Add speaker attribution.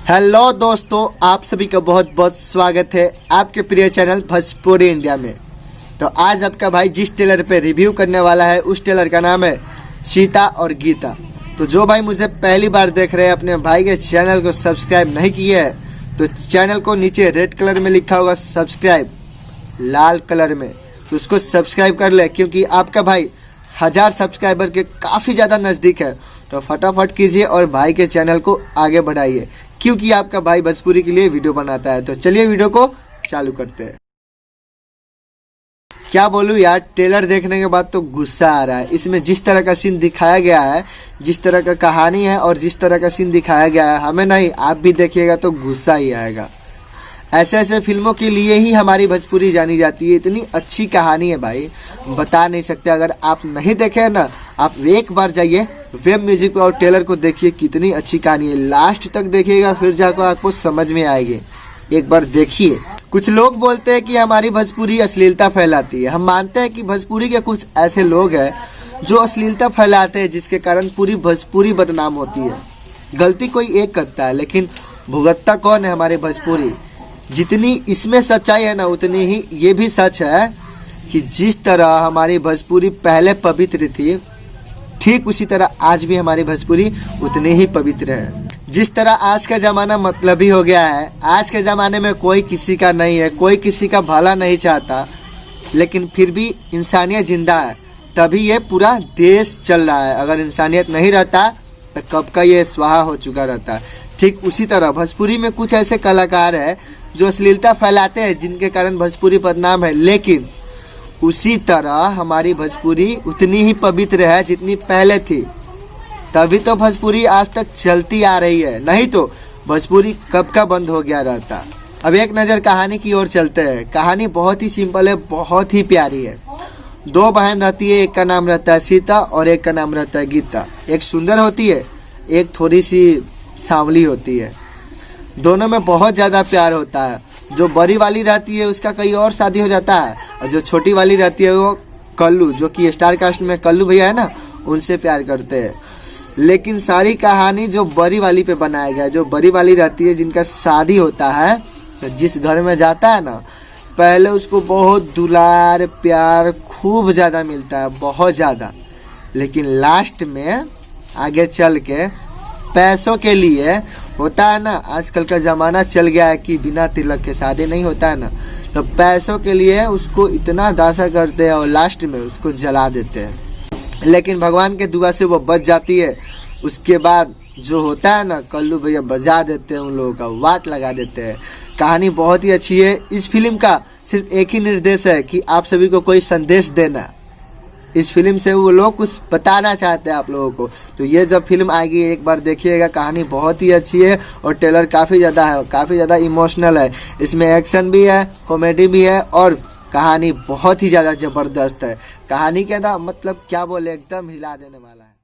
Speaker 1: Hello दोस्तों, आप सभी का बहुत बहुत स्वागत है आपके प्रिय चैनल भोजपुरी इंडिया में। तो आज आपका भाई जिस टेलर पे रिव्यू करने वाला है उस टेलर का नाम है सीता और गीता। तो जो भाई मुझे पहली बार देख रहे हैं, अपने भाई के चैनल को सब्सक्राइब नहीं किए है तो चैनल को नीचे रेड कलर में लिखा होगा सब्सक्राइब लाल कलर में, तो उसको सब्सक्राइब कर ले क्योंकि आपका भाई 1000 सब्सक्राइबर के काफ़ी ज़्यादा नज़दीक है। तो फटाफट कीजिए और भाई के चैनल को आगे बढ़ाइए क्योंकि आपका भाई भोजपुरी के लिए वीडियो बनाता है। तो चलिए वीडियो को चालू करते हैं। क्या बोलूँ यार, ट्रेलर देखने के बाद तो गुस्सा आ रहा है। इसमें जिस तरह का सीन दिखाया गया है, जिस तरह का कहानी है और जिस तरह का सीन दिखाया गया है, हमें नहीं आप भी देखिएगा तो गुस्सा ही आएगा। ऐसे ऐसे फिल्मों के लिए ही हमारी भोजपुरी जानी जाती है। इतनी अच्छी कहानी है भाई, बता नहीं सकते। अगर आप नहीं देखे ना, आप एक बार जाइए वेब म्यूजिक पे और ट्रेलर को देखिए, कितनी अच्छी कहानी है। लास्ट तक देखिएगा फिर जाकर आपको समझ में आएगी। एक बार देखिए। कुछ लोग बोलते हैं कि हमारी भोजपुरी अश्लीलता फैलाती है। हम मानते हैं कि भोजपुरी के कुछ ऐसे लोग हैं जो अश्लीलता फैलाते हैं, जिसके कारण पूरी भोजपुरी बदनाम होती है। गलती कोई एक करता है लेकिन भुगतता कौन है? हमारे भोजपुरी। जितनी इसमें सच्चाई है ना, उतनी ही ये भी सच है कि जिस तरह हमारी भोजपुरी पहले पवित्र थी, ठीक उसी तरह आज भी हमारी भोजपुरी उतनी ही पवित्र है। जिस तरह आज का ज़माना मतलबी हो गया है, आज के ज़माने में कोई किसी का नहीं है, कोई किसी का भला नहीं चाहता, लेकिन फिर भी इंसानियत जिंदा है, तभी ये पूरा देश चल रहा है। अगर इंसानियत नहीं रहता तो कब का ये स्वाहा हो चुका रहता। ठीक उसी तरह भोजपुरी में कुछ ऐसे कलाकार हैं जो अश्लीलता फैलाते हैं, जिनके कारण भोजपुरी बदनाम है। लेकिन उसी तरह हमारी भोजपुरी उतनी ही पवित्र है जितनी पहले थी, तभी तो भोजपुरी आज तक चलती आ रही है। नहीं तो भोजपुरी कब का बंद हो गया रहता। अब एक नज़र कहानी की ओर चलते हैं। कहानी बहुत ही सिंपल है, बहुत ही प्यारी है। दो बहन रहती है, एक का नाम रहता है सीता और एक का नाम रहता है गीता। एक सुंदर होती है, एक थोड़ी सी सांवली होती है। दोनों में बहुत ज़्यादा प्यार होता है। जो बड़ी वाली रहती है उसका कहीं और शादी हो जाता है, और जो छोटी वाली रहती है वो कल्लू, जो कि स्टार कास्ट में कल्लू भैया है ना, उनसे प्यार करते हैं। लेकिन सारी कहानी जो बड़ी वाली पे बनाया गया है। जो बड़ी वाली रहती है, जिनका शादी होता है, तो जिस घर में जाता है ना, पहले उसको बहुत दुलार प्यार खूब ज़्यादा मिलता है, बहुत ज़्यादा। लेकिन लास्ट में आगे चल के पैसों के लिए होता है ना, आजकल का ज़माना चल गया है कि बिना तिलक के शादी नहीं होता है ना, तो पैसों के लिए उसको इतना दासा करते हैं और लास्ट में उसको जला देते हैं। लेकिन भगवान के दुआ से वो बच जाती है। उसके बाद जो होता है ना, कल्लू भैया बजा देते हैं, उन लोगों का वाट लगा देते हैं। कहानी बहुत ही अच्छी है। इस फिल्म का सिर्फ एक ही निर्देश है कि आप सभी को कोई संदेश देना। इस फिल्म से वो लोग कुछ बताना चाहते हैं आप लोगों को। तो ये जब फिल्म आएगी एक बार देखिएगा। कहानी बहुत ही अच्छी है और ट्रेलर काफ़ी ज़्यादा इमोशनल है। इसमें एक्शन भी है, कॉमेडी भी है और कहानी बहुत ही ज़्यादा ज़बरदस्त है। कहानी के ना मतलब क्या बोले, एकदम हिला देने वाला है।